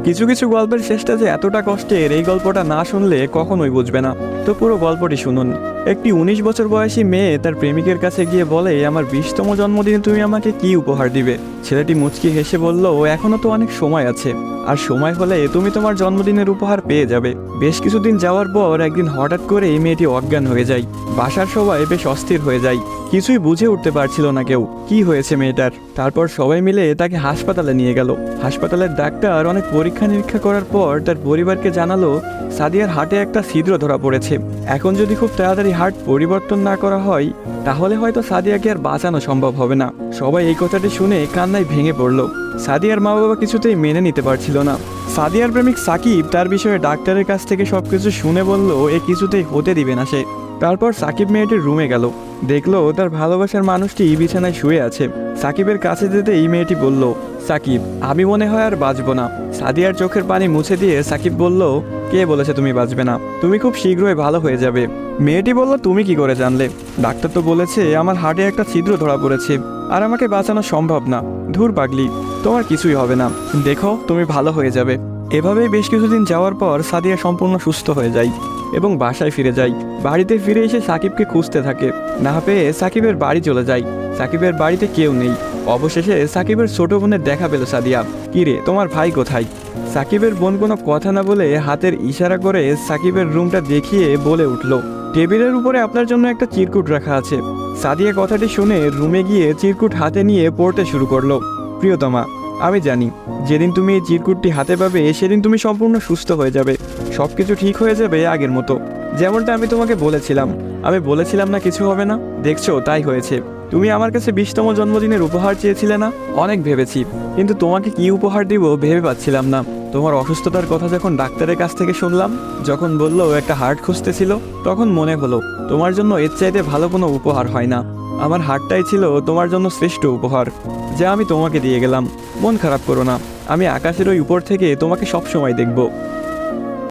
কিছু কিছু গল্পের শেষটা যে এতটা কষ্টের, এই গল্পটা না শুনলে কখনোই বুঝবে না। তো পুরো গল্পটি শুনুন। একটি 19 বছর বয়সী মেয়ে তার প্রেমিকের কাছে গিয়ে বলে, আমার 20তম জন্মদিনে তুমি আমাকে কি উপহার দিবে? ছেলেটি মুচকি হেসে বলল, এখনো তো অনেক সময় আছে, আর সময় হলে তুমি তোমার জন্মদিনের উপহার পেয়ে যাবে। বেশ কিছুদিন যাওয়ার পর একদিন হঠাৎ করে এই মেয়েটি অজ্ঞান হয়ে যায়। বাসার সবাই বেশ অস্থির হয়ে যায়, কিছুই বুঝে উঠতে পারছিল না কেউ কি হয়েছে মেয়েটার। তারপর সবাই মিলে তাকে হাসপাতালে নিয়ে গেল। হাসপাতালের ডাক্তার অনেক পরীক্ষা নিরীক্ষা করার পর তার পরিবারকে জানালো, সাদিয়ার হার্টে একটা ছিদ্র ধরা পড়েছে। এখন যদি খুব তাড়াতাড়ি হার্ট পরিবর্তন না করা হয়, তাহলে হয়তো সাদিয়াকে আর বাঁচানো সম্ভব হবে না। সবাই এই কথাটি শুনে কান্নায় ভেঙে পড়ল। সাদিয়ার মা বাবা কিছুতেই মেনে নিতে পারছিল না। সাদিয়ার প্রেমিক সাকিব তার বিষয়ে ডাক্তারের কাছ থেকে সবকিছু শুনে বলল, এ কিছুতেই হতে দিবে না সে। তারপর সাকিব মেয়েটির রুমে গেল, দেখলো তার ভালোবাসার মানুষটি বিছানায় শুয়ে আছে। সাকিবের কাছে যেতে এই মেয়েটি বলল, সাকিব, আমি মনে হয় আর বাঁচবো না। সাদিয়ার চোখের পানি মুছে দিয়ে সাকিব বলল, কে বলেছে তুমি বাঁচবে না? তুমি খুব শীঘ্রই ভালো হয়ে যাবে। মেয়েটি বলল, তুমি কি করে জানলে? ডাক্তার তো বলেছে আমার হার্টে একটা ছিদ্র ধরা পড়েছে, আর আমাকে বাঁচানো সম্ভব না। ধুর পাগলি, তোমার কিছুই হবে না, দেখো তুমি ভালো হয়ে যাবে। এভাবেই বেশ কিছুদিন যাওয়ার পর সাদিয়া সম্পূর্ণ সুস্থ হয়ে যায় এবং বাসায় ফিরে যায়। বাড়িতে ফিরে এসে সাকিবকে খুঁজতে থাকে, না পেয়ে সাকিবের বাড়ি চলে যায়। সাকিবের বাড়িতে কেউ নেই। অবশেষে সাকিবের ছোট বোনের দেখা পেল সাদিয়া। কিরে, তোমার ভাই কোথায়? সাকিবের বোন কোনো কথা না বলে হাতের ইশারা করে সাকিবের রুমটা দেখিয়ে বলে উঠল, টেবিলের উপরে আপনার জন্য একটা চিরকুট রাখা আছে। সাদিয়া কথাটি শুনে রুমে গিয়ে চিরকুট হাতে নিয়ে পড়তে শুরু করলো। প্রিয়তমা, আমি জানি যেদিন তুমি এই চিরকুটটি হাতে পাবে সেদিন তুমি সম্পূর্ণ সুস্থ হয়ে যাবে, সবকিছু ঠিক হয়ে যাবে আগের মতো, যেমনটা আমি তোমাকে বলেছিলাম। আমি বলেছিলাম না কিছু হবে না, দেখছো তাই হয়েছে। তুমি আমার কাছে 20তম জন্মদিনের উপহার চেয়েছিলে না? অনেক ভেবেছি, কিন্তু তোমাকে কি উপহার দিব ভেবে পাচ্ছিলাম না। তোমার অসুস্থতার কথা যখন ডাক্তারের কাছ থেকে শুনলাম, যখন বললো একটা হার্ট খুঁজতেছিল, তখন মনে হলো তোমার জন্য এর চাইতে ভালো কোনো উপহার হয় না। আমার হার্টটাই ছিল তোমার জন্য শ্রেষ্ঠ উপহার, যা আমি তোমাকে দিয়ে গেলাম। মন খারাপ করো না, আমি আকাশের ওই উপর থেকে তোমাকে সব সময় দেখব।